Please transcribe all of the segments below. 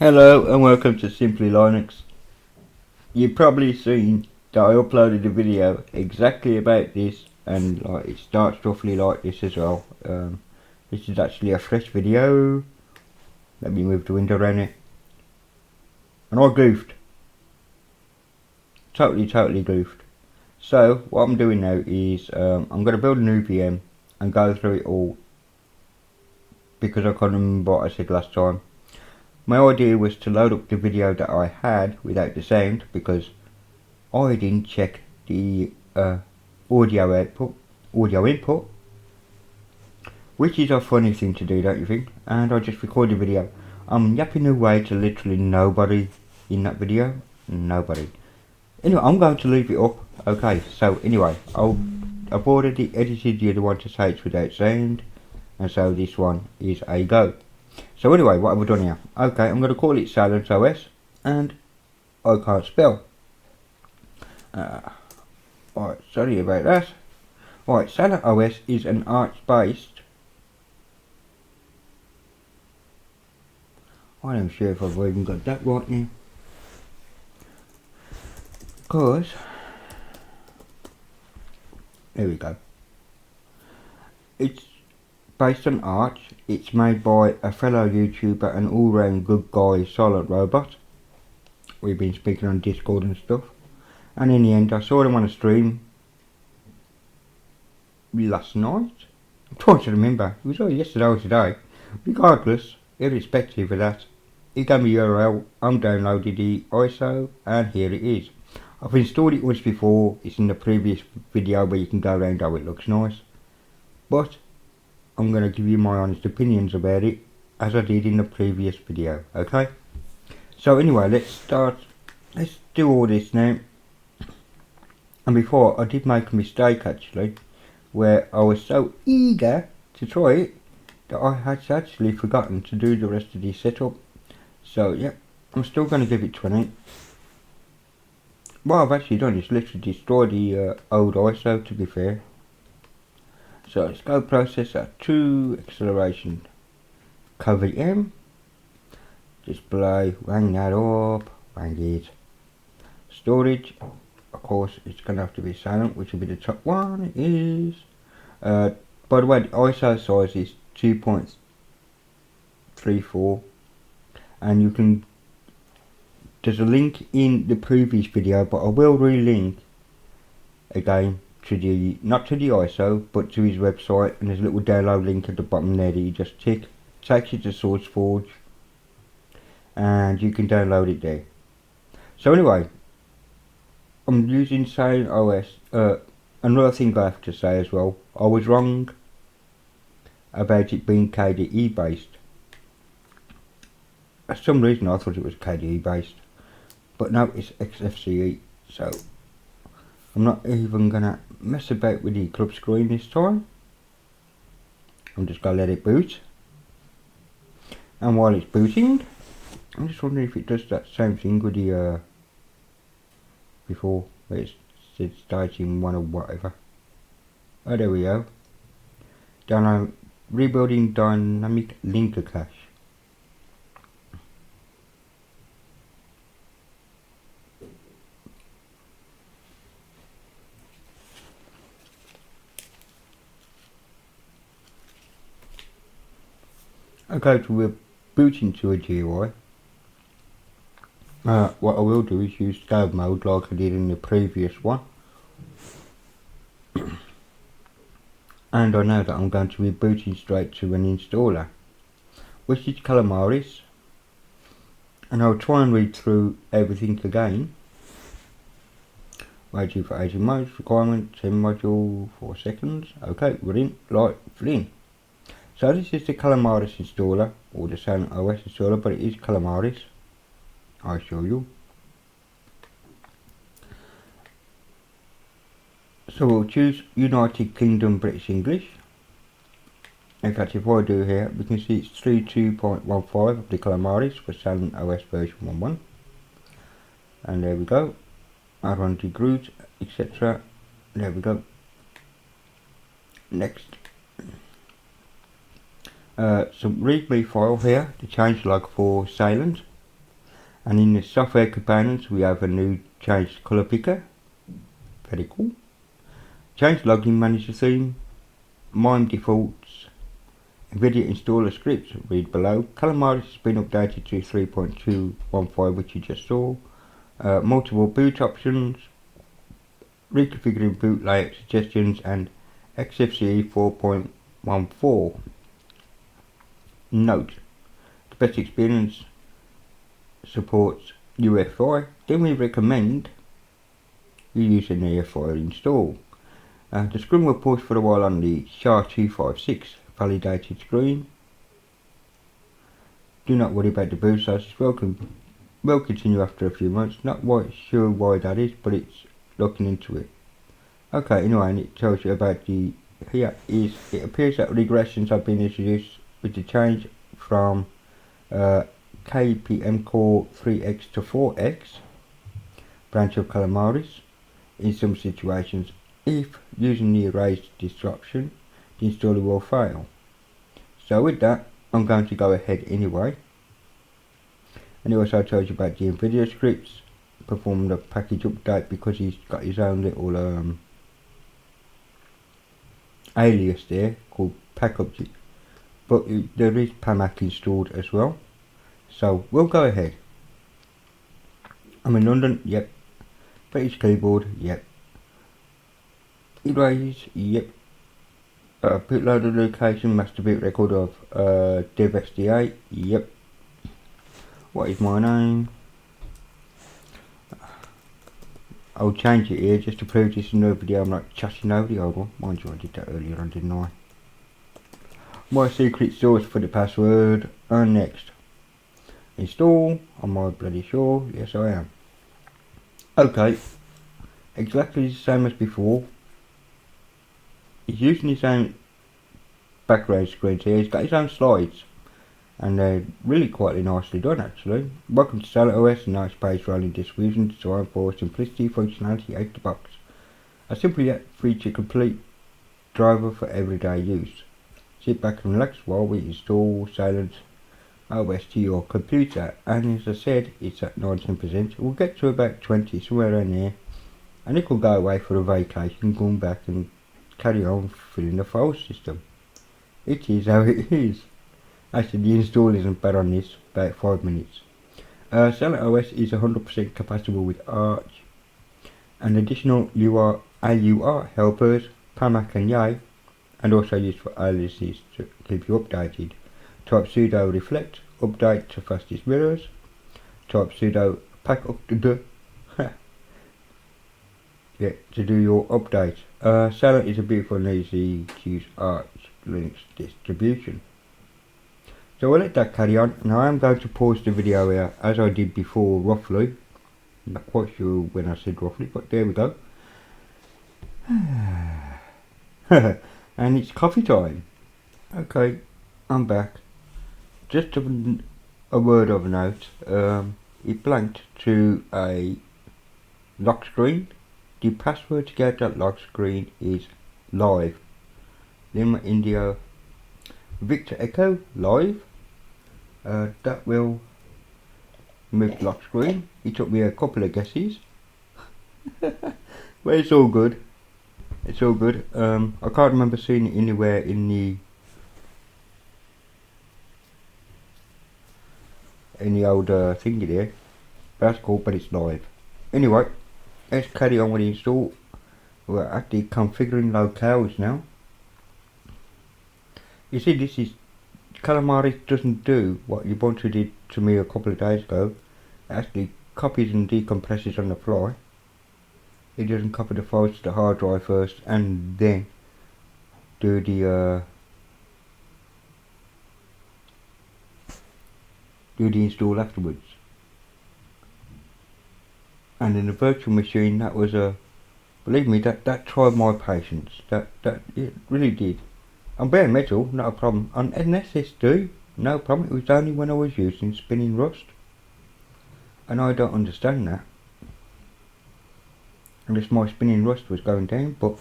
Hello and welcome to Simply Linux. You've probably seen that I uploaded a video exactly about this, and it starts roughly like this as well. This is actually a fresh video. Let me move the window around it. And I goofed. Totally goofed. So what I'm doing now is I'm going to build a new VM and go through it all, because I can't remember what I said last time. My idea was to load up the video that I had without the sound, because I didn't check the audio input, which is a funny thing to do, don't you think? And I just recorded a video. I'm yapping away to literally nobody in that video. Nobody. Anyway, I'm going to leave it up. Okay, so anyway, I've already edited the other one to say it's without sound, and so this one is a go. So anyway, what have we done here? Okay, I'm going to call it SailentOS, and I can't spell. Right, sorry about that. Right, SailentOS is an Arch-based. I am sure if I've even got that right now. Because, there we go. It's based on Arch. It's made by a fellow YouTuber and all-round good guy, Silent Robot. We've been speaking on Discord and stuff. And in the end, I saw him on a stream last night. I'm trying to remember. It was either yesterday or today. Regardless, irrespective of that, he gave me a URL. I'm downloaded the ISO, and here it is. I've installed it once before. It's in the previous video where you can go around how it looks nice. But I'm going to give you my honest opinions about it, as I did in the previous video. Okay? So anyway, let's do all this now. And before, I did make a mistake actually, where I was so eager to try it that I had actually forgotten to do the rest of the setup. So yeah, I'm still going to give it 20. What I've actually done is literally destroy the old ISO, to be fair. So let's go processor 2, acceleration, KVM, display, rang that up, rang it. Storage, of course, it's going to have to be silent, which will be the top one. It is. By the way, the ISO size is 2.34, and you can. There's a link in the previous video, but I will relink again to the, not to the ISO, but to his website, and there's a little download link at the bottom there that you just tick. Takes you to SourceForge, and you can download it there. So anyway, I'm using SailentOS. Another thing I have to say as well, I was wrong about it being KDE based. For some reason I thought it was KDE based, but no, it's XFCE. So I'm not even gonna mess about with the club screen this time. I'm just gonna let it boot, and while it's booting, I'm just wondering if it does that same thing with the before, where it said staging 1 or whatever. Oh, there we go. Rebuilding dynamic linker cache. Okay, so we're booting to a GUI. What I will do is use scale mode like I did in the previous one. And I know that I'm going to be booting straight to an installer, which is Calamaris. And I'll try and read through everything again. Waiting for 18 modes, requirement, 10 module, 4 seconds. Okay, we're in, light, in. So this is the Calamaris installer, or the SailentOS installer, but it is Calamaris. I'll show you. So we'll choose United Kingdom British English. In fact, if I do here, we can see it's 3.2.15 of the Calamaris for SailentOS version 1.1. And there we go. I run the root, etc. There we go. Next. Some readme file here, the changelog for Salient. And in the software components we have a new changed color picker, very cool. Change login manager theme, MIME defaults, NVIDIA installer scripts, read below. Calamaris has been updated to 3.215, which you just saw. Multiple boot options, reconfiguring boot layout suggestions, and XFCE 4.14. Note, the best experience supports UEFI, then we recommend you use an UEFI install. The screen will pause for a while on the SHA-256 validated screen. Do not worry about the boot size, will continue after a few months. Not quite sure why that is, but it's looking into it. Okay, anyway, and it tells you about it appears that regressions have been introduced with the change from KPM core 3x to 4x branch of Calamaris. In some situations, if using the erased disruption, the installer will fail. So with that, I'm going to go ahead anyway. And it also tells you about the NVIDIA scripts, perform the package update because he's got his own little alias there called packupdate. But there is PAMAC installed as well. So we'll go ahead. I'm in London, yep. British keyboard, yep. Erase, yep. Bootloader location, master boot record of dev SDA, yep. What is my name? I'll change it here just to prove this is no video. I'm not chatting over the old one. Mind you, I did that earlier on, didn't I? My secret source for the password, and next. Install, am I bloody sure? Yes I am. Okay, exactly the same as before. He's using his own background screens here. He's got his own slides, and they're really quite nicely done actually. Welcome to SailentOS, a nice page rolling distribution designed for simplicity, functionality out the box. A simple yet feature complete driver for everyday use. Sit back and relax while we install SailentOS to your computer, and as I said, it's at 19%. We'll get to about 20, somewhere around there, and it will go away for a vacation, come back and carry on filling the file system. It is how it is. Actually, the install isn't bad on this, about 5 minutes. SailentOS is 100% compatible with Arch, and additional AUR helpers, PAMAC and YAY, and also used for aliases to keep you updated. Type sudo reflect, update to fastest mirrors. Type sudo pack up to to do your update. Salient is a beautiful and easy to use Arch Linux distribution. So we'll let that carry on. Now I am going to pause the video here as I did before roughly. I'm not quite sure when I said roughly, but there we go. And it's coffee time. Okay, I'm back. Just a word of note, it blanked to a lock screen. The password to get that lock screen is live. Lima India Victor Echo live. That will move the lock screen. It took me a couple of guesses. But it's all good. It's all good. I can't remember seeing it anywhere in the old thingy there. That's cool, but it's live. Anyway, let's carry on with the install. We're actually configuring locales now. You see, this is Calamaris doesn't do what Ubuntu did to me a couple of days ago. It actually copies and decompresses on the fly. It doesn't copy the files to the hard drive first and then do the install afterwards. And in the virtual machine, that was believe me, that tried my patience. That it really did. On bare metal, not a problem. On an SSD, no problem. It was only when I was using spinning rust, and I don't understand that. Unless my spinning rust was going down, but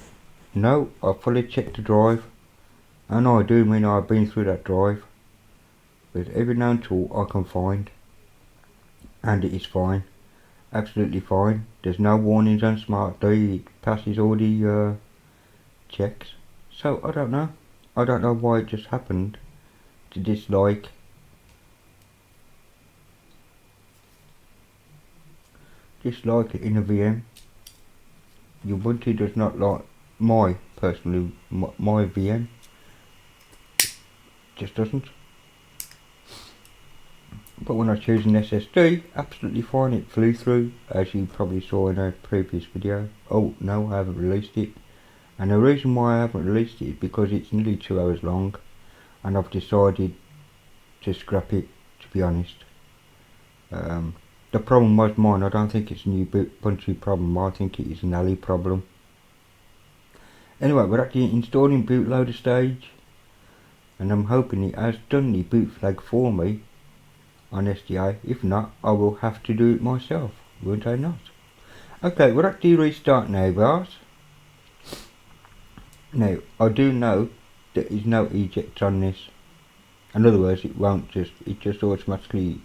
no, I fully checked the drive, and I do mean I've been through that drive with every known tool I can find, and it is fine, absolutely fine. There's no warnings on Smart D, it passes all the checks. So I don't know why it just happened to dislike it in a VM. Ubuntu does not like my VM, just doesn't. But when I choose an SSD, absolutely fine, it flew through, as you probably saw in a previous video. Oh no, I haven't released it, and the reason why I haven't released it is because it's nearly 2 hours long, and I've decided to scrap it, to be honest. The problem was mine. I don't think it's a Ubuntu problem, I think it is an Ali problem. Anyway, we're actually installing bootloader stage, and I'm hoping it has done the boot flag for me on SDA. If not, I will have to do it myself, won't I not? Okay, we're at the restart now, guys. Now, I do know there is no eject on this. In other words, it just automatically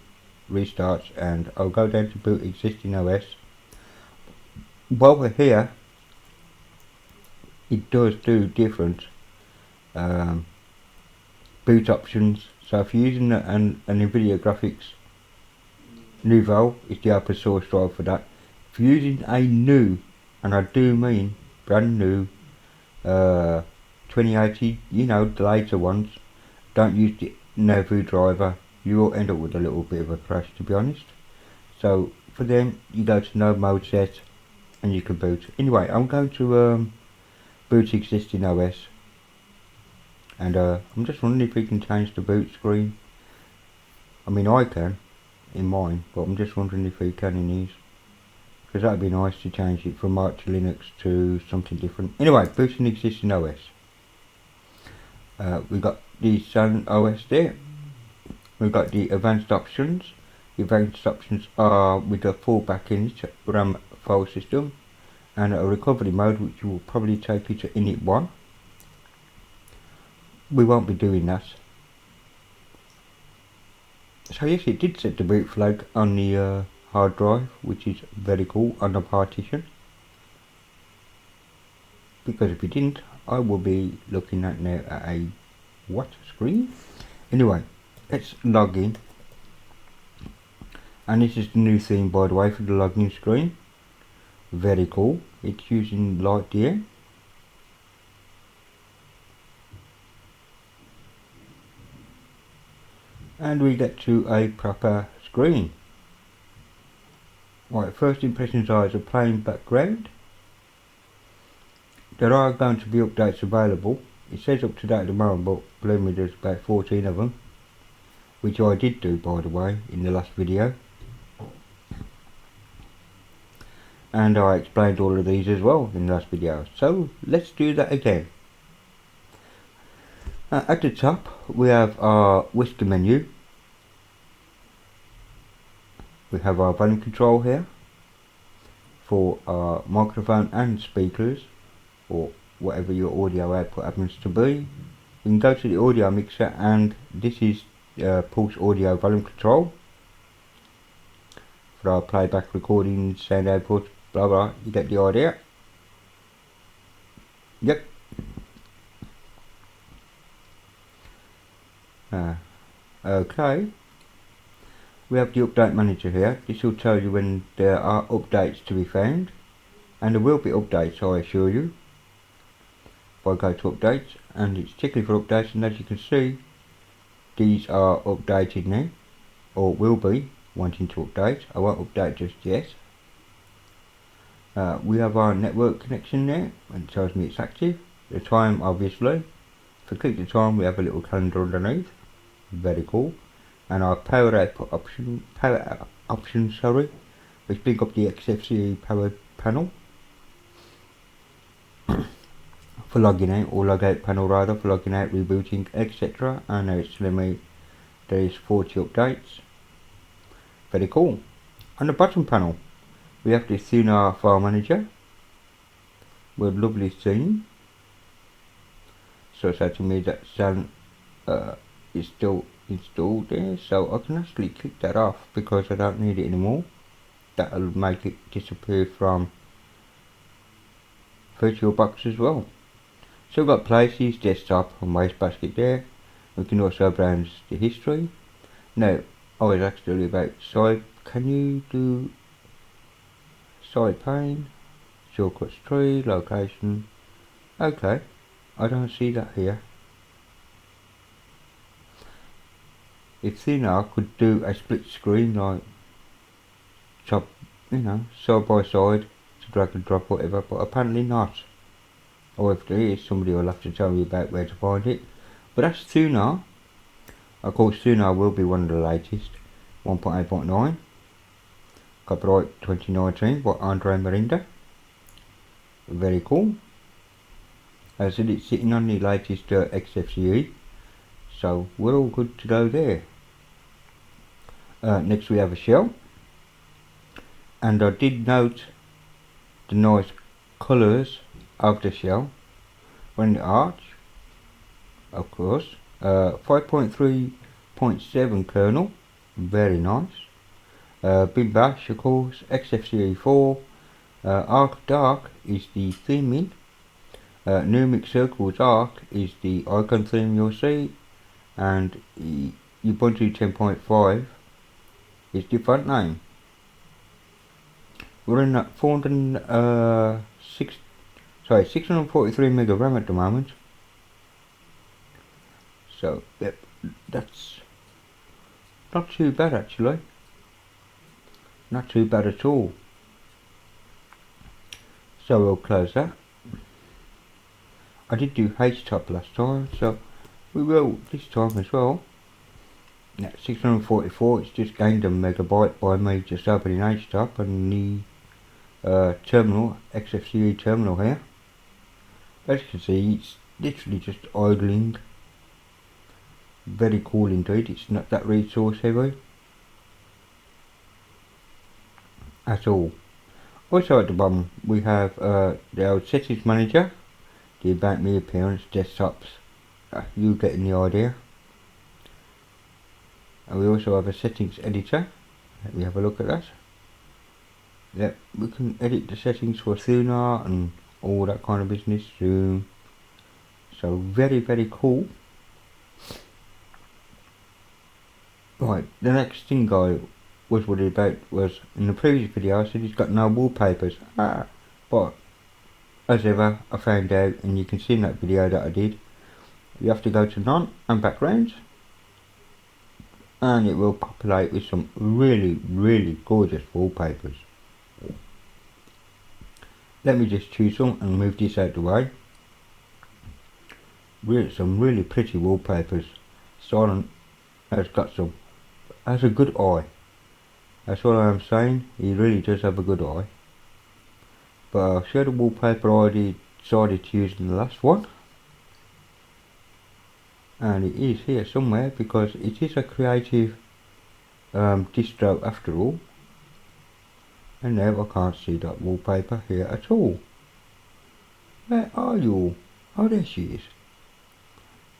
restarts, and I'll go down to boot existing OS. While we're here, it does do different boot options. So if you're using an NVIDIA graphics Nouveau, it's the open source drive for that. If you're using a new, and I do mean brand new 2080, you know, the later ones, don't use the Nouveau driver. You will end up with a little bit of a crash, to be honest. So for them, you go to no mode set and you can boot. Anyway, I'm going to boot existing OS, and I'm just wondering if we can change the boot screen. I mean, I can in mine, but I'm just wondering if we can in these, because that would be nice to change it from Arch Linux to something different. Anyway, booting existing OS. We've got the SailentOS there. We've got the advanced options. The advanced options are with a fallback init RAM file system and a recovery mode, which will probably take you to init 1. We won't be doing that. So yes, it did set the boot flag on the hard drive, which is very cool, on the partition. Because if it didn't, I will be looking at now at a what screen? Anyway, let's log in. And this is the new theme, by the way, for the login screen. Very cool. It's using LightDM. And we get to a proper screen. Right, first impressions are a plain background. There are going to be updates available. It says up to date at the moment, but believe me, there's about 14 of them, which I did do, by the way, in the last video. And I explained all of these as well in the last video, so let's do that again. At the top we have our whisker menu. We have our volume control here for our microphone and speakers, or whatever your audio output happens to be. We can go to the audio mixer, and this is pulse audio volume control for our playback, recording, sound output, blah blah. You get the idea. Yep. Okay. We have the update manager here. This will tell you when there are updates to be found, and there will be updates, I assure you. If I go to updates, and it's checking for updates, and as you can see, these are updated now, or will be wanting to update. I won't update just yet. We have our network connection there, and it tells me it's active. The time, obviously. If I click the time, we have a little calendar underneath. Very cool. And our power output option, sorry, which bring up the XFCE power panel for logging out, or log out panel rather, for logging out, rebooting, etc. And now it's telling me there is 40 updates. Very cool. On the bottom panel, we have the Thunar file manager with lovely theme. So it's telling me that Salent is still installed there, so I can actually click that off because I don't need it anymore. That'll make it disappear from VirtualBox as well. So we've got places, desktop and wastebasket there. We can also browse the history. Now, I was actually about side. Can you do side pane, shortcuts tree, location? Okay, I don't see that here. If Thinner could do a split screen, like chop, side by side to drag and drop whatever, but apparently not. Or if there is, somebody will have to tell me about where to find it. But that's Thinner. Of course, Thinner will be one of the latest, 1.8.9. Copyright 2019 by Andre Marinda. Very cool. As I said, it's sitting on the latest XFCE, so we're all good to go there. Next we have a shell, and I did note the nice colours of the shell on the arch, of course. 5.3.7 kernel, very nice. Big Bash, of course. XFCE 4. Arc Dark is the theming. Numeric Circles Arc is the icon theme you'll see, and Ubuntu 10.5 is the font name. We're in at 643 mega RAM at the moment. So yep, that's not too bad actually. Not too bad at all. So we'll close that. I did do HTOP last time, so we will this time as well. At 644, it's just gained a megabyte by me just opening HTOP and the terminal, XFCE terminal here. As you can see, it's literally just idling. Very cool indeed. It's not that resource heavy at all. Also at the bottom we have the old settings manager, the about me appearance, desktops, you getting the idea. And we also have a settings editor. Let me have a look at that. Yep, we can edit the settings for Thinner and all that kind of business. So very, very cool. Right, the next thing I was worried about was, in the previous video I said it's got no wallpapers. But as ever I found out, and you can see in that video that I did, you have to go to none and backgrounds, and it will populate with some really, really gorgeous wallpapers. Let me just choose some and move this out the way. Some really pretty wallpapers. Silent has a good eye. That's all I'm saying. He really does have a good eye. But I'll show the wallpaper I decided to use in the last one. And it is here somewhere because it is a creative distro after all. And now I can't see that wallpaper here at all. Where are you? Oh, there she is.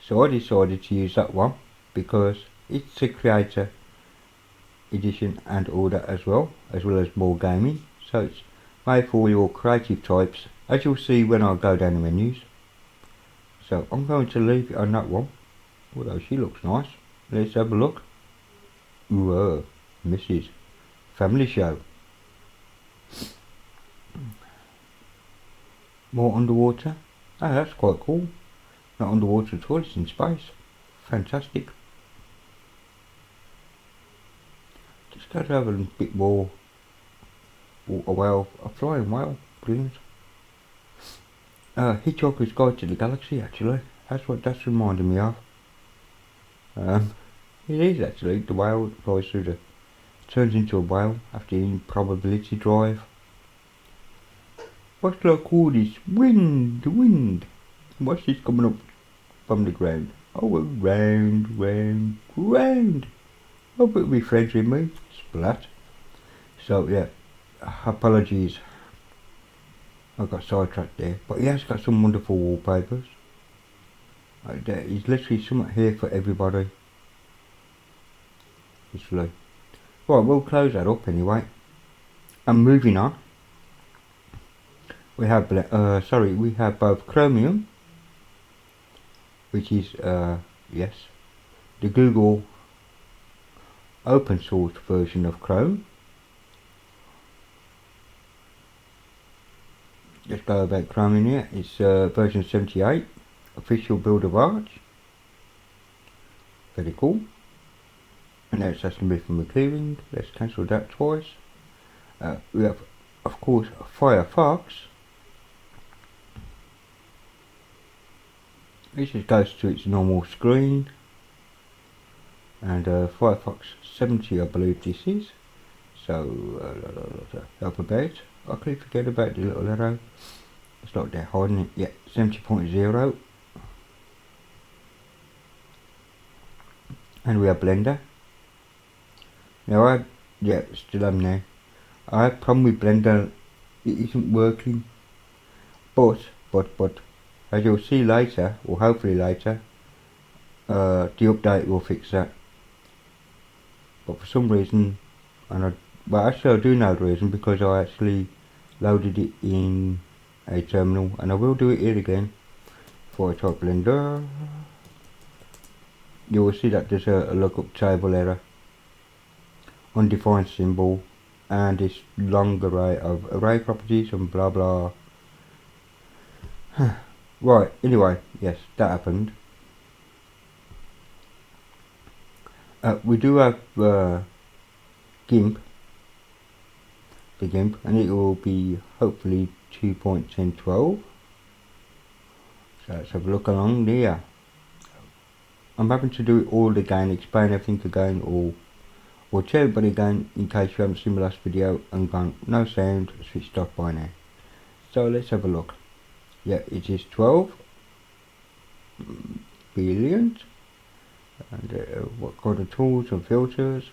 So I decided to use that one because it's a creator edition and all that as well as more gaming. So it's made for all your creative types, as you'll see when I go down the menus. So I'm going to leave it on that one, although she looks nice. Let's have a look. Ooh, Mrs. Family Show. More underwater. Oh, that's quite cool. Not underwater at all, it's in space. Fantastic. Just got to have a bit more. A whale, a flying whale. Brilliant. Hitchhiker's Guide to the Galaxy, actually. That's what that's reminding me of. It is actually the whale that flies through turns into a whale after the improbability drive. What's like all this wind? What's this coming up from the ground? Oh, round. Oh, but be friends with me. Splat. So yeah, apologies. I got sidetracked there, but he has got some wonderful wallpapers. There is literally something here for everybody. Right, we'll close that up anyway. And moving on, we have we have both Chromium, which is yes, the Google open source version of Chrome. Let's go about Chromium here. It's version 78, official build of Arch. Very cool. And now it's asking me for my clearing. Let's cancel that twice. We have, of course, Firefox. This just goes to its normal screen. And Firefox 70, I believe this is. So, help about. I could forget about the little arrow. It's like they're hiding it. Yeah, 70.0. And we have Blender. Now still am now. I have a problem with Blender. It isn't working. But, as you'll see later, or hopefully later, the update will fix that. But for some reason, actually I do know the reason, because I actually loaded it in a terminal, and I will do it here again. Before I type Blender, you will see that there's a lookup table error, undefined symbol, and this long array of array properties and blah blah. Right, anyway, yes, that happened. We do have GIMP, the GIMP, and it will be hopefully 2.1012. So let's have a look along there. I'm having to do it all again, explain everything again, or tell everybody again, in case you haven't seen the last video and gone, no sound, switched off by now. So let's have a look. Yeah, it is 12 billion. And what kind of tools and filters?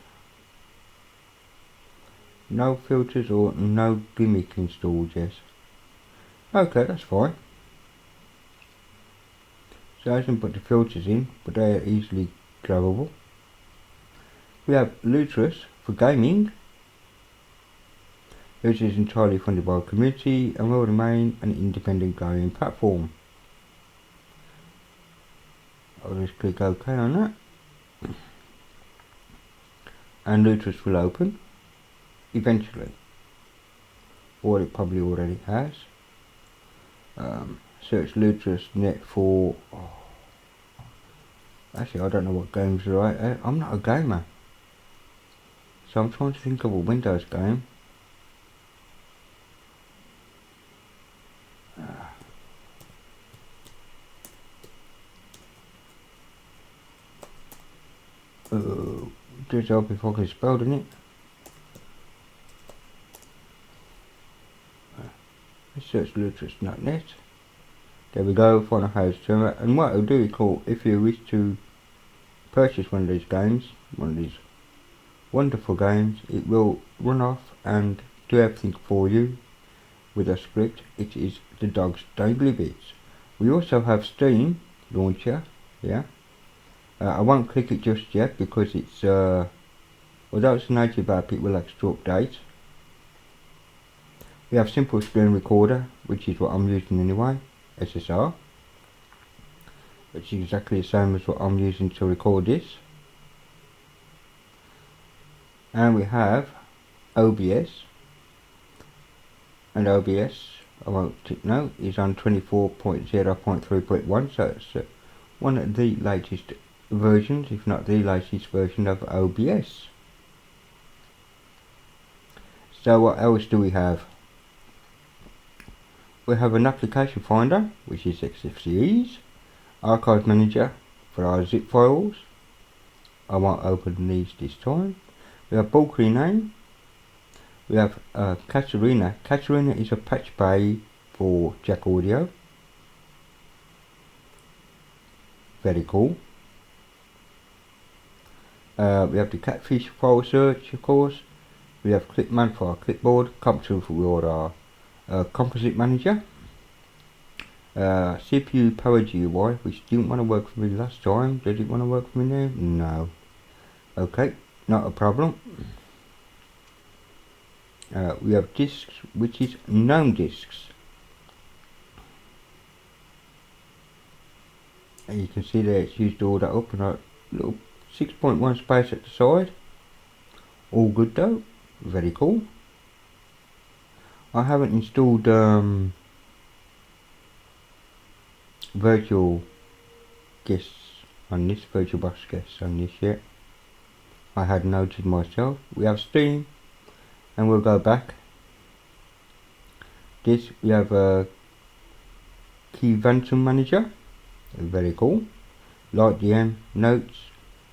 No filters or no gimmick installed, yes. Okay, that's fine. So I hasn't put the filters in, but they are easily grabbable. We have Lutris for gaming. This is entirely funded by the community and will remain an independent gaming platform. I'll just click OK on that. And Lutris will open eventually, or it probably already has. Search Lutris net for. Actually, I don't know what games are right. I'm not a gamer, so I'm trying to think of a Windows game. Just help if I can spell it. Let's search Lutris.net. There we go, find a host server. And what it'll do is call, if you wish to purchase one of these games, one of these wonderful games, it will run off and do everything for you with a script. It is the dog's daily bits. We also have Steam launcher, yeah. I won't click it just yet because it's although it's a native app, it will extra update. We have Simple Screen Recorder, which is what I'm using anyway, SSR, which is exactly the same as what I'm using to record this. And we have OBS, and OBS, I won't tick no, is on 24.0.3.1, so it's one of the latest versions, if not the latest version of OBS. So what else do we have? We have an application finder, which is XFCE's, archive manager for our zip files. I won't open these this time. We have bulk rename. We have Katarina. Katarina is a patch bay for Jack Audio. Very cool. We have the Catfish file search, of course. We have Clipman for our clipboard, Computer for our composite manager, CPU powered GUI, which didn't want to work for me last time. Did it want to work for me now? No. Okay, not a problem. We have disks, which is gnome disks, and you can see there it's used all that up and a little 6.1 space at the side. All good though, very cool. I haven't installed virtual guests on this, VirtualBox guests on this yet. I had noted myself. We have Steam, and we'll go back. This, we have a Key Phantom Manager, very cool. Light DM, notes,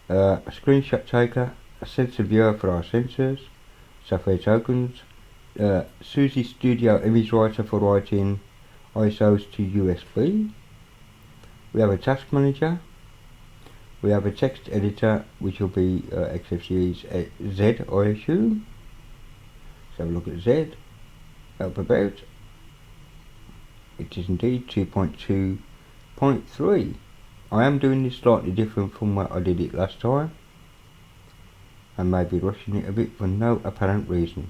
a screenshot taker, a sensor viewer for our sensors, software tokens, Suzy Studio image writer for writing ISOs to USB. We have a task manager. We have a text editor, which will be XFCE's Z, I assume. Let's have a look at Z. Help about. It is indeed 2.2.3. I am doing this slightly different from what I did it last time. I may be rushing it a bit for no apparent reason.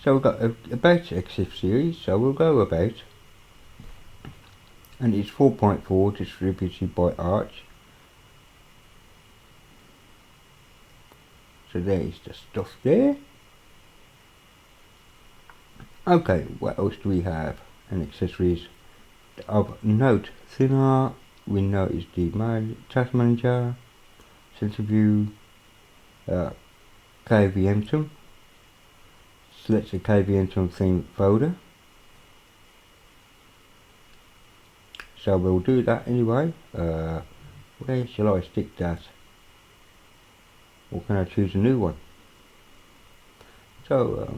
So we've got about XFCE, so we'll go about. And it's 4.4 distributed by Arch. So there is the stuff there. Okay, what else do we have? And accessories of note. Thinner, we know is the task manager, sensor view, KVM. Select the KVM theme folder. So we'll do that anyway. Where shall I stick that? Or can I choose a new one? So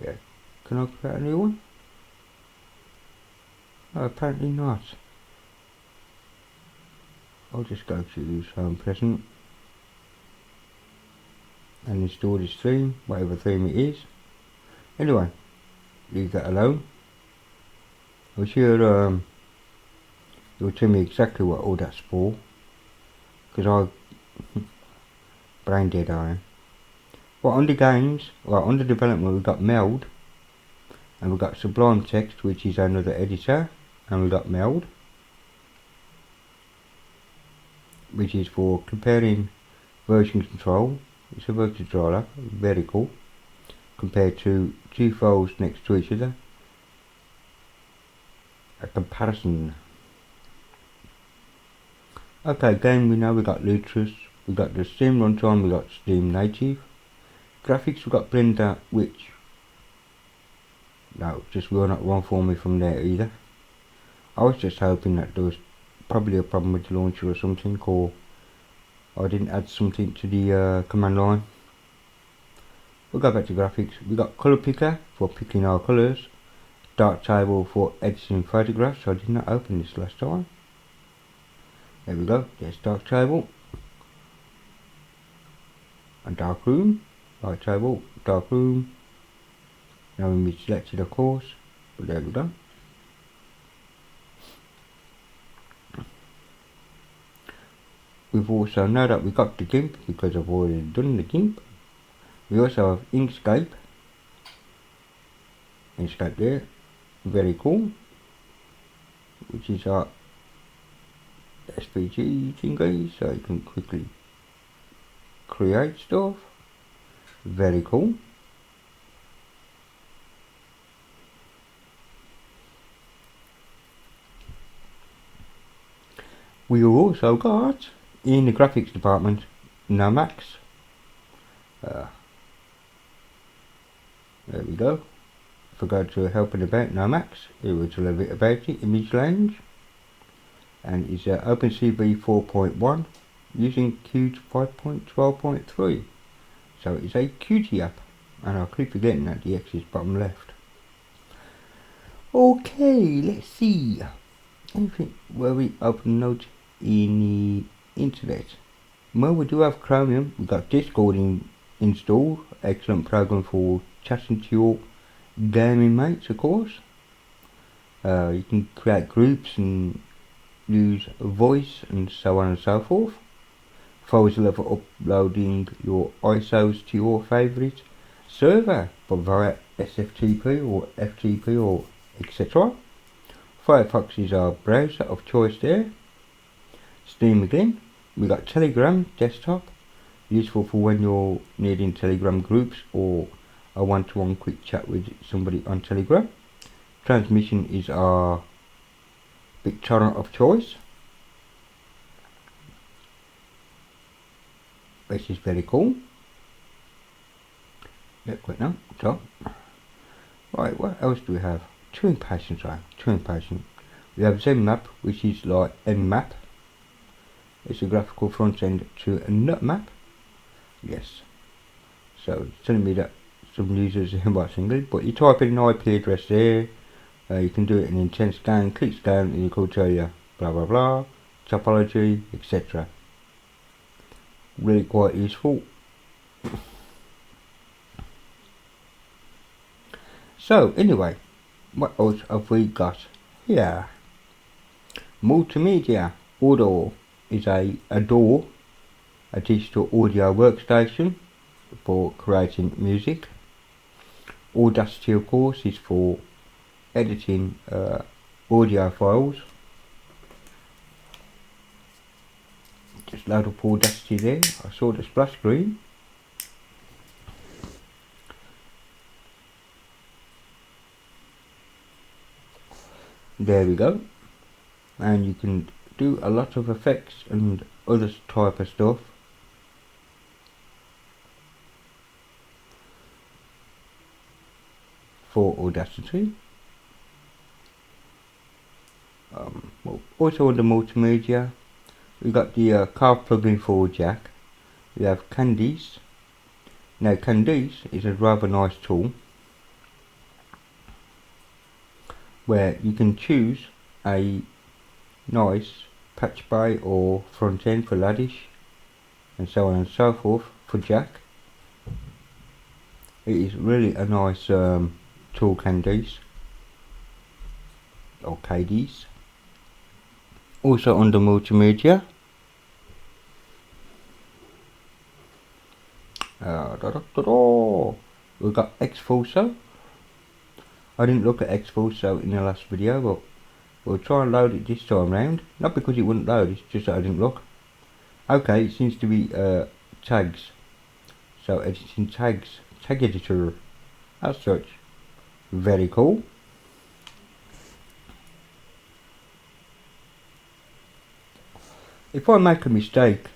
yeah, can I create a new one? No, apparently not. I'll just go to Home Present and install this theme, whatever theme it is. Anyway, leave that alone. I'm sure you'll tell me exactly what all that's for, because I brain dead I am. Well, on the games, well, on the development, we've got Meld, and we've got Sublime Text, which is another editor, and we've got Meld, which is for comparing version control. It's a version controller, very cool, compared to two files next to each other. A comparison. Okay, game, we know we got Lutris, we got the Steam runtime, we got Steam Native. Graphics, we got Blender, which no, just will not run for me from there either. I was just hoping that there was probably a problem with the launcher or something, or I didn't add something to the command line. We'll go back to graphics. We got Color Picker for picking our colours, Dark Table for editing photographs. I did not open this last time. There we go, there's Dark Table. And Dark Room, Light Table, Dark Room. Now we selected, of course, but there we go. We've also know that we got the GIMP because I've already done the GIMP. We also have Inkscape. Inkscape there, very cool. Which is our SVG thingy, so you can quickly create stuff. Very cool. We also got in the graphics department Nomax. There we go. Forgot to helping about Nomax. It was a little bit about it. Image Lounge, and it's OpenCV 4.1 using Qt 5.12.3. So it's a Qt app, and I keep forgetting that the X is bottom left. Okay, let's see. Anything where we open note in the internet? Well, we do have Chromium. We've got Discord installed. Excellent program for chatting to your gaming mates, of course. You can create groups and use voice and so on and so forth. Files will for uploading your ISOs to your favourite server, but via SFTP or FTP or etc. Firefox is our browser of choice there. Steam again. We got Telegram desktop, useful for when you're needing Telegram groups or a one-to-one quick chat with somebody on Telegram. Transmission is our BitTorrent of choice, which is very cool. Look quick now, top. Right, what else do we have? Two impatient, sorry, two impatient. We have ZenMap, which is like Nmap. It's a graphical front end to a nutmap. Yes. So it's telling me that some users are inboxing it, but you type in an IP address there. You can do it in intent scan, click scan, and it will tell you blah blah blah, topology, etc. Really quite useful. So anyway, what else have we got here? Multimedia Audio is a DAW, a digital audio workstation for creating music. Audacity, of course, is for editing audio files. Just load up Audacity there. I saw the splash screen. There we go. And you can do a lot of effects and other type of stuff. For Audacity. Well, also under multimedia, we got the car plugin for Jack. We have Candice. Now Candice is a rather nice tool where you can choose a nice patch bay or front end for Laddish and so on and so forth for Jack. It is really a nice tool, Candice or KDs. Also under multimedia, we've got XFCE. I didn't look at XFCE in the last video, but we'll try and load it this time round. Not because it wouldn't load, it's just that I didn't look. Okay, it seems to be tags. So editing tags, tag editor as such. Very cool. If I make a mistake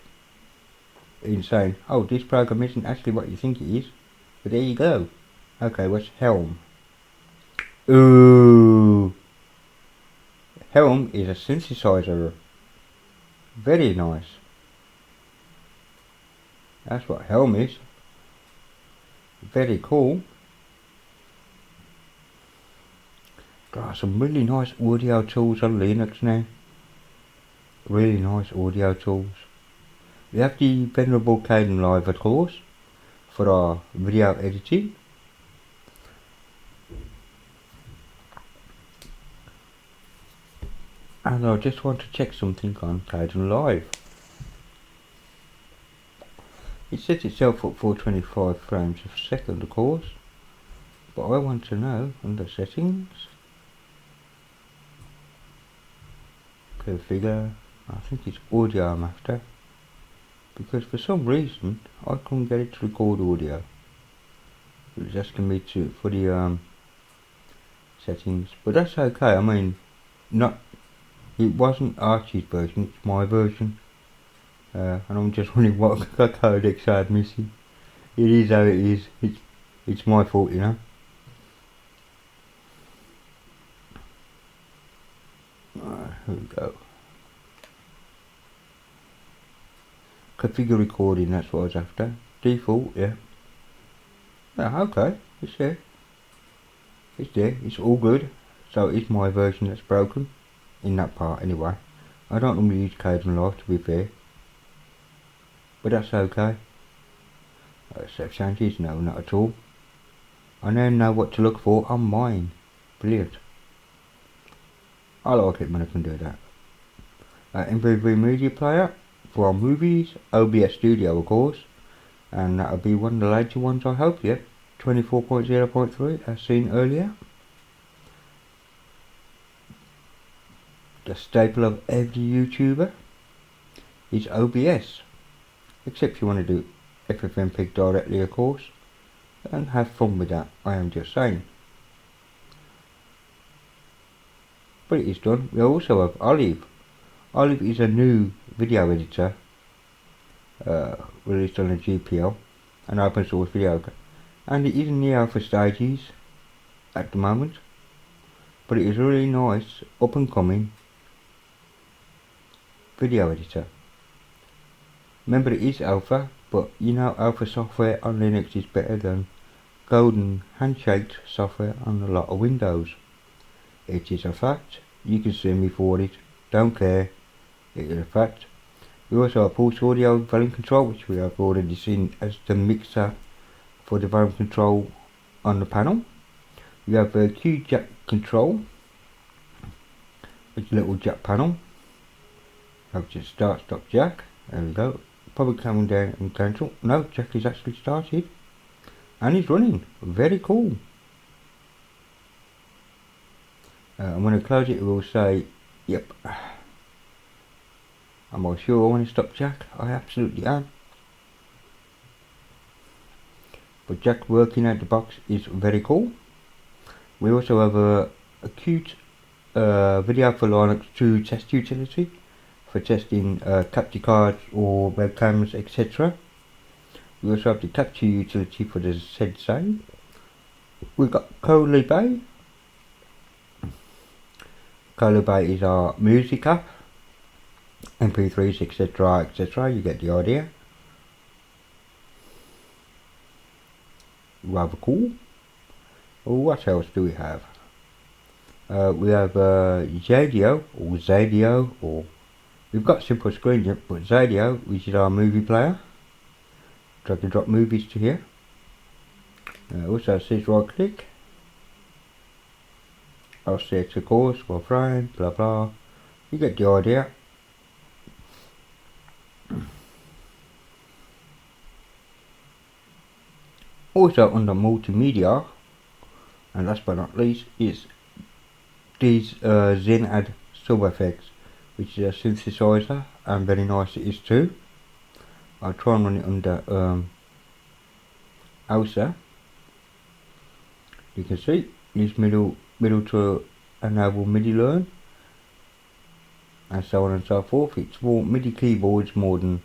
in saying, oh, this program isn't actually what you think it is, but there you go. Okay, what's Helm? Ooh, Helm is a synthesizer. Very nice. That's what Helm is. Very cool. Got some really nice audio tools on Linux now. Really nice audio tools. We have the venerable Kdenlive, of course, for our video editing. And I just want to check something on Kdenlive. It sets itself up for 25 frames a second, of course, but I want to know under settings, configure. I think it's audio I'm after, because for some reason I couldn't get it to record audio. It was asking me to for the settings, but that's okay. I mean, it wasn't Archie's version, it's my version, and I'm just wondering what codecs I had missing. It is how it is. It's my fault, you know. Here we go. Configure recording, that's what I was after. Default, yeah. Yeah, okay, it's there. It's there, it's all good. So it's my version that's broken. In that part anyway. I don't normally use Kdenlive, to be fair. But that's okay. Save changes? No, not at all. I now know what to look for on mine. Brilliant. I like it when I can do that. MP3 media player for our movies, OBS Studio of course, and that'll be one of the later ones I hope, yeah, 24.0.3 as seen earlier. The staple of every YouTuber is OBS, except you want to do FFmpeg directly of course, and have fun with that, I am just saying. But it is done. We also have Olive. Olive is a new video editor released on a GPL, an open source video, and it is in the alpha stages at the moment, but it is a really nice up and coming video editor. Remember, it is alpha, but you know alpha software on Linux is better than golden handshake software on a lot of Windows. It is a fact. You can sue me for it, don't care, it is a fact. We also have pulse audio volume control, which we have already seen as the mixer for the volume control on the panel. We have a Q jack control, which is a little jack panel. Have just start stop jack, there we go. Probably coming down and cancel. No, jack is actually started and it's running. Very cool. I'm going to close it, it will say, yep. Am I sure I want to stop jack? I absolutely am. But jack working out the box is very cool. We also have a cute video for Linux 2 test utility for testing capture cards or webcams, etc. We also have the capture utility for the sensei. We've got Colibay. Colibay is our music app, MP3s, etc, etc, you get the idea. Rather cool. What else do we have? We have Zadio, or Zadio, or we've got Simple Screen, but Zadio, which is our movie player. Drag and drop movies to here. Also says right click. I'll set a course for frame, blah blah. You get the idea. Also under multimedia, and last but not least, is these Zenad sub effects, which is a synthesizer, and very nice it is too. I'll try and run it under AUSA. You can see this middle to enable MIDI learn, and so on and so forth. It's more MIDI keyboards more than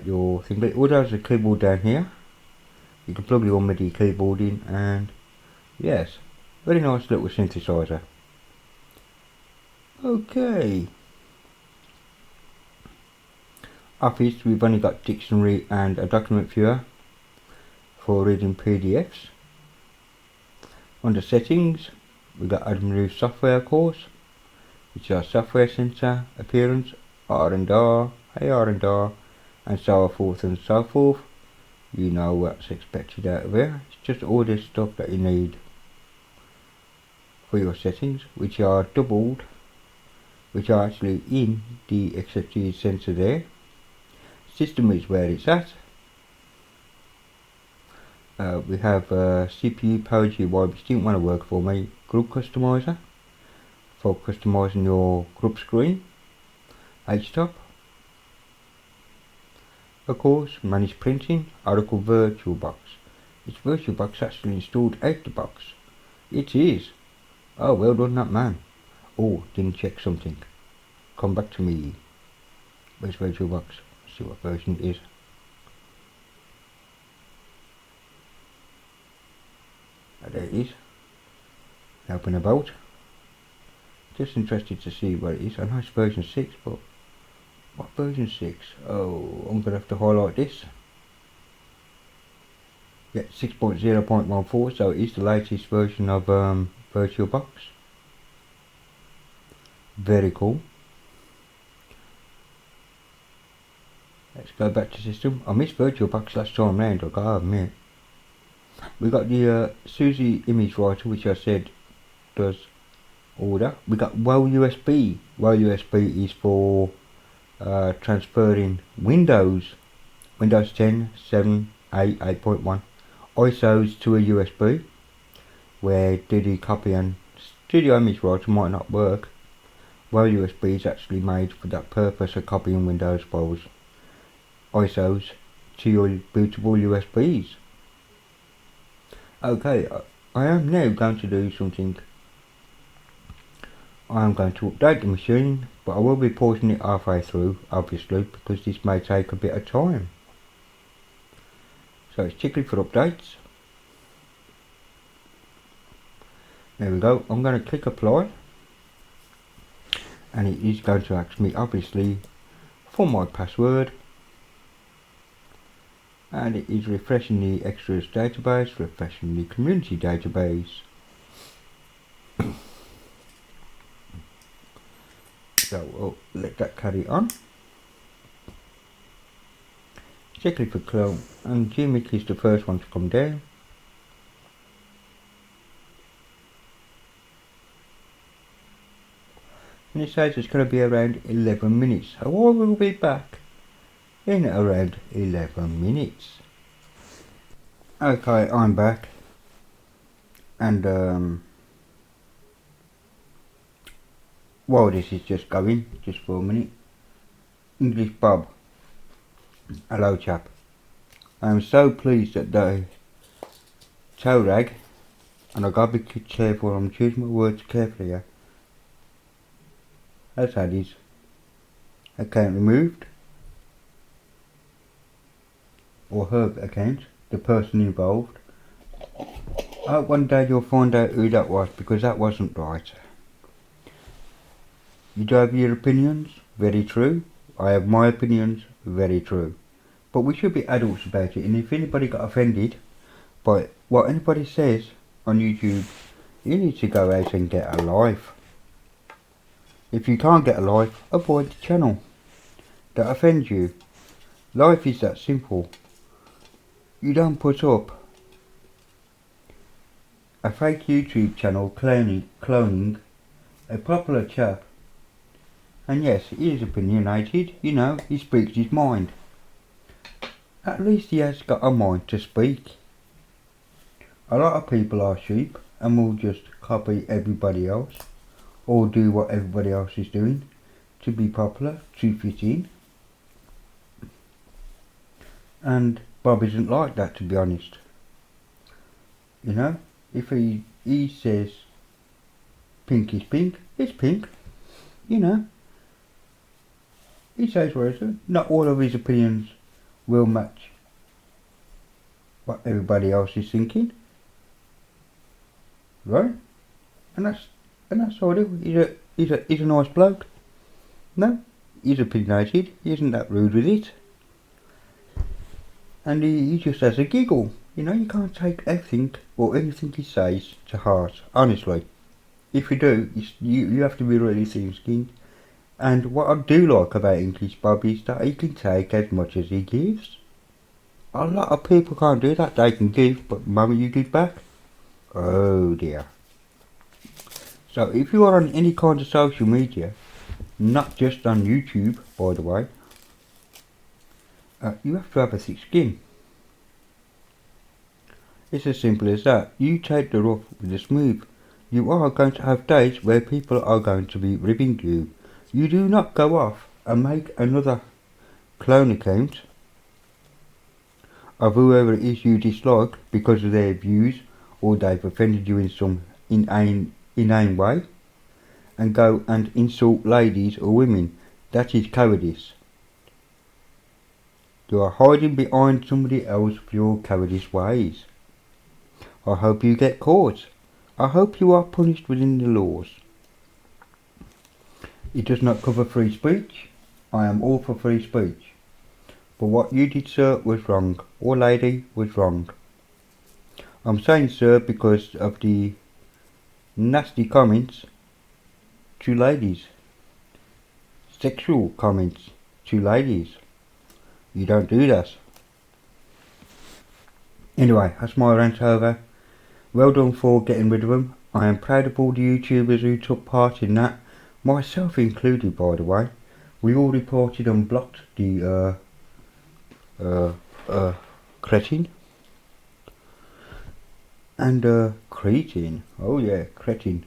your thing, but it also has a keyboard down here. You can plug your MIDI keyboard in, and yes, very nice little synthesizer. Okay. Office, we've only got dictionary and a document viewer for reading PDFs. Under settings, we've got add remove software course, which is our software center, appearance, R&R, AR&R, and so forth and so forth. You know what's expected out of here. It's just all this stuff that you need for your settings, which are doubled, which are actually in the XFCE sensor there. System is where it's at. We have CPU power GUI, which didn't want to work for me. Group customizer for customizing your group screen. HTOP. Of course, manage printing. Oracle VirtualBox. Is VirtualBox actually installed out the box? It is. Oh, well done that man. Oh, didn't check something. Come back to me. Where's VirtualBox? See what version it is. There it is. Helping about. Just interested to see what it is. I know it's version 6, but what version 6? Oh, I'm gonna have to highlight this. Yeah, 6.0.14, so it is the latest version of VirtualBox. Very cool. Let's go back to system. I missed VirtualBox last time round, I gotta admit. We got the Suzy image writer, which I said does order. We got well USB. Well USB is for transferring Windows 10, 7, 8, 8.1 ISOs to a USB, where DD copy and studio image writer might not work. Well USB is actually made for that purpose of copying Windows files, ISOs, to your bootable USBs. Okay, I am now going to do something. I am going to update the machine, but I will be pausing it halfway through, obviously, because this may take a bit of time. So it's checking for updates. There we go. I'm going to click apply, and it is going to ask me, obviously, for my password, and it is refreshing the extras database, refreshing the community database. So we'll let that carry on. Checking for clone, and Gmic is the first one to come down. And it says it's going to be around 11 minutes. So I will be back in around 11 minutes. Okay, I'm back. And while this is just going, just for a minute. English Bob. Hello chap. I am so pleased that the toe rag, and I gotta be careful, I'm choosing my words carefully here, has had his account removed, or her account, the person involved. I hope one day you'll find out who that was, because that wasn't right. You do have your opinions, very true. I have my opinions, very true. But we should be adults about it, and if anybody got offended by what anybody says on YouTube, you need to go out and get a life. If you can't get a life, avoid the channel that offends you. Life is that simple. You don't put up a fake YouTube channel cloning a popular chap. And yes, he is opinionated, you know, he speaks his mind. At least he has got a mind to speak. A lot of people are sheep and will just copy everybody else, or do what everybody else is doing to be popular, to fit in. And Bob isn't like that, to be honest. You know, if he says pink is pink, it's pink, you know. He says what it is. Not all of his opinions will match what everybody else is thinking, right? And that's all it is. He's a nice bloke. No, he's opinionated. He isn't that rude with it, and he just has a giggle. You know, you can't take everything or anything he says to heart. Honestly, if you do, you have to be really thin-skinned. And what I do like about English Bob is that he can take as much as he gives. A lot of people can't do that. They can give, but the moment you give back, oh dear. So if you are on any kind of social media, not just on YouTube, by the way, you have to have a thick skin. It's as simple as that. You take the rough with the smooth. You are going to have days where people are going to be ribbing you. You do not go off and make another clone account of whoever it is you dislike because of their views, or they've offended you in some inane way, and go and insult ladies or women. That is cowardice. You are hiding behind somebody else for your cowardice ways. I hope you get caught. I hope you are punished within the laws. It does not cover free speech. I am all for free speech. But what you did, sir, was wrong. Or lady, was wrong. I'm saying sir because of the nasty comments to ladies. Sexual comments to ladies. You don't do that. Anyway, that's my rant over. Well done for getting rid of them. I am proud of all the YouTubers who took part in that, myself included by the way. We all reported and blocked the cretin and cretin. Oh yeah, cretin.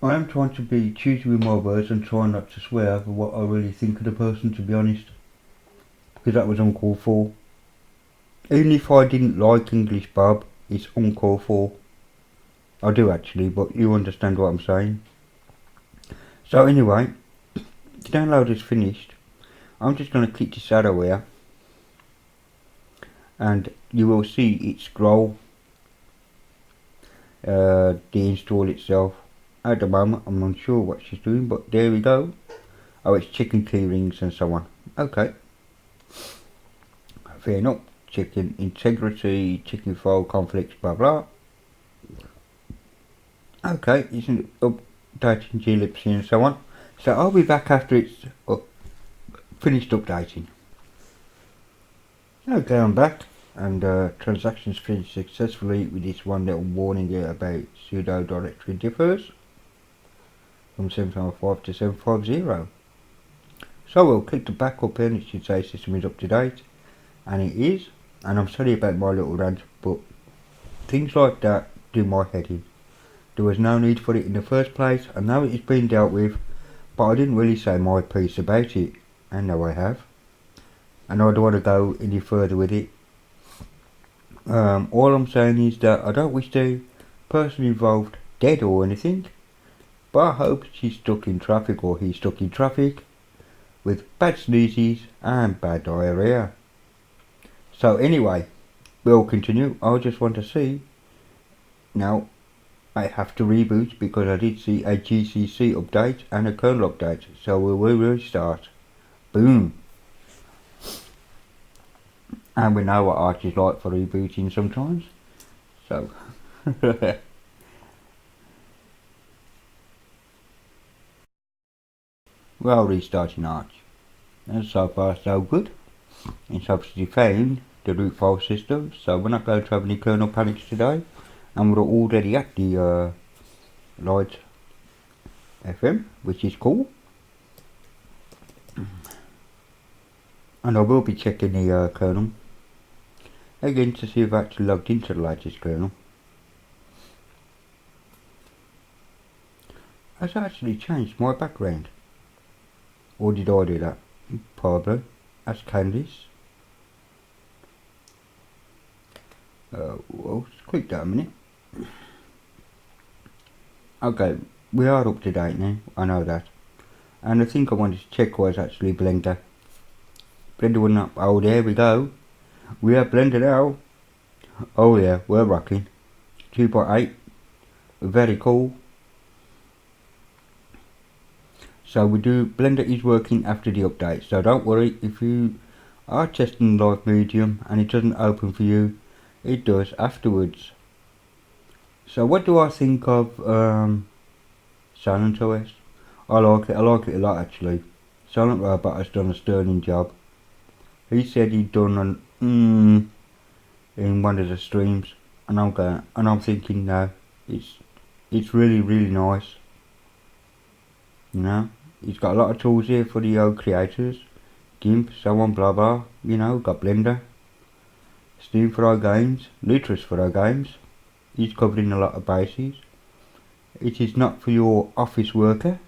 I am trying to be choosy with my words and try not to swear over what I really think of the person, to be honest, because that was uncalled for. Even if I didn't like English Bob, it's uncalled for. I do actually, but you understand what I'm saying. So anyway, the download is finished. I'm just going to click this arrow here and you will see it scroll the install itself. At the moment I'm unsure what she's doing, but there we go. Oh, it's checking key rings and so on. Okay, fair enough. Checking integrity, checking file conflicts, blah blah. Okay, it's updating glibc and so on. So I'll be back after it's finished updating. Okay, I'm back, and transactions finished successfully with this one little warning here about sudo directory differs from 755 to 750. So we'll click the backup here and it should say system is up to date, and it is. And I'm sorry about my little rant, but things like that do my head in. There was no need for it in the first place. I know it's been dealt with, but I didn't really say my piece about it, and now I have. And I don't want to go any further with it. All I'm saying is that I don't wish the person involved dead or anything, but I hope she's stuck in traffic or he's stuck in traffic with bad sneezes and bad diarrhea. So anyway, we'll continue. I just want to see. Now, I have to reboot because I did see a GCC update and a kernel update. So we will restart. Boom. And we know what Arch is like for rebooting sometimes. So. Well, restarting Arch. And so far so good. It's obviously found the root file system, so we're not going to have any kernel panics today, and we're already at the light FM, which is cool. And I will be checking the kernel again to see if I actually logged into the latest kernel. Has actually changed my background, or did I do that? Probably. That's Candice. Well, just click that a minute. Okay, we are up to date now, I know that. And I think I wanted to check was actually Blender. Blender went up. Oh, there we go. We have Blender now. Oh yeah, we're rocking. 2.8. Very cool. So we do, Blender is working after the update, so don't worry if you are testing live medium and it doesn't open for you, it does afterwards. So what do I think of SailentOS? I like it a lot actually. Silent Robot has done a sterling job. He said he'd done an in one of the streams, and I'm thinking no, it's really nice. You know, he's got a lot of tools here for the creators, GIMP, so on, blah blah. You know, got Blender, Steam for our games, Lutris for our games. He's covering a lot of bases. It is not for your office worker,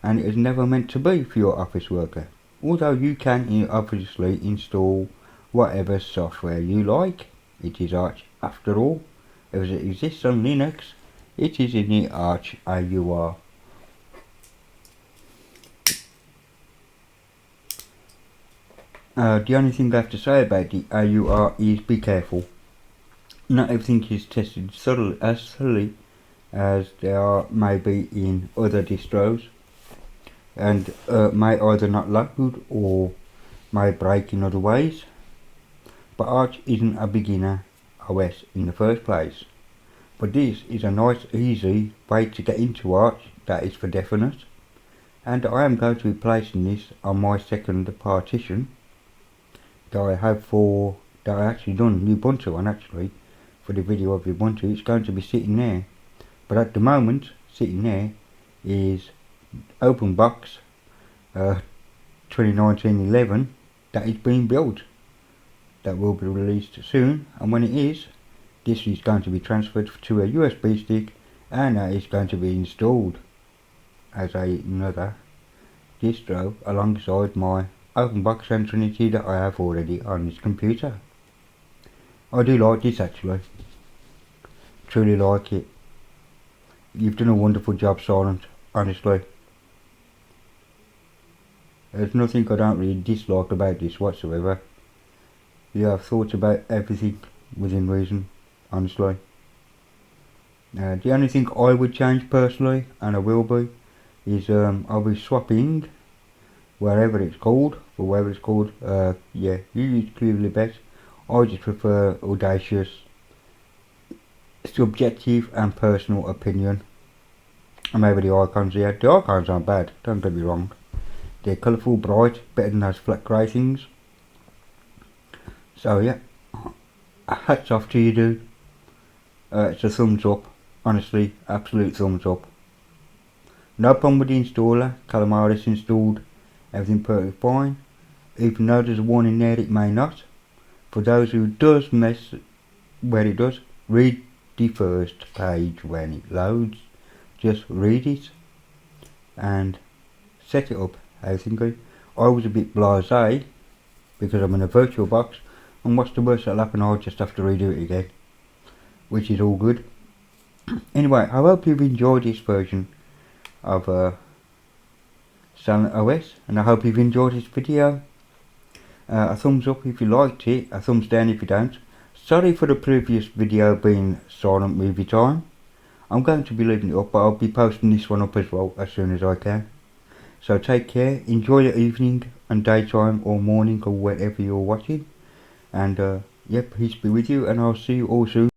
and it is never meant to be for your office worker. Although you can obviously install whatever software you like. It is Arch after all. If it exists on Linux, it is in the Arch AUR. The only thing I have to say about the AUR is be careful. Not everything is tested as thoroughly as there are maybe in other distros, and may either not load or may break in other ways. But Arch isn't a beginner OS in the first place. But this is a nice easy way to get into Arch, that is for definite. And I am going to be placing this on my second partition that I have that I actually done Ubuntu on actually for the video if you want to. It's going to be sitting there, but at the moment sitting there is open box 2019-11 that is being built, that will be released soon, and when it is, this is going to be transferred to a USB stick, and that is going to be installed as another distro alongside my OpenBox and Trinity that I have already on this computer. I do like this actually, truly like it. You've done a wonderful job, Silent, honestly. There's nothing I don't really dislike about this whatsoever. You have thought about everything within reason, honestly. The only thing I would change personally, and I will be, is I'll be swapping wherever it's called, for whatever it's called. Yeah, you use clearly best. I just prefer audacious, subjective and personal opinion. And maybe the icons here. The icons aren't bad, don't get me wrong. They're colourful, bright, better than those flat grey things. So yeah, hats off to you, dude. It's a thumbs up, honestly, absolute thumbs up. No problem with the installer. Calamaris installed everything perfectly fine, even though there's a warning there it may not. For those who does mess where it does, read the first page when it loads. Just read it and set it up everything. I was a bit blasé because I'm in a virtual box, and what's the worst that'll happen? I'll just have to redo it again, which is all good. Anyway, I hope you've enjoyed this version of SailentOS, and I hope you've enjoyed this video. A thumbs up if you liked it, a thumbs down if you don't. Sorry for the previous video being silent movie time. I'm going to be leaving it up, but I'll be posting this one up as well as soon as I can. So take care, enjoy your evening and daytime or morning or whatever you're watching, and yeah, peace be with you, and I'll see you all soon.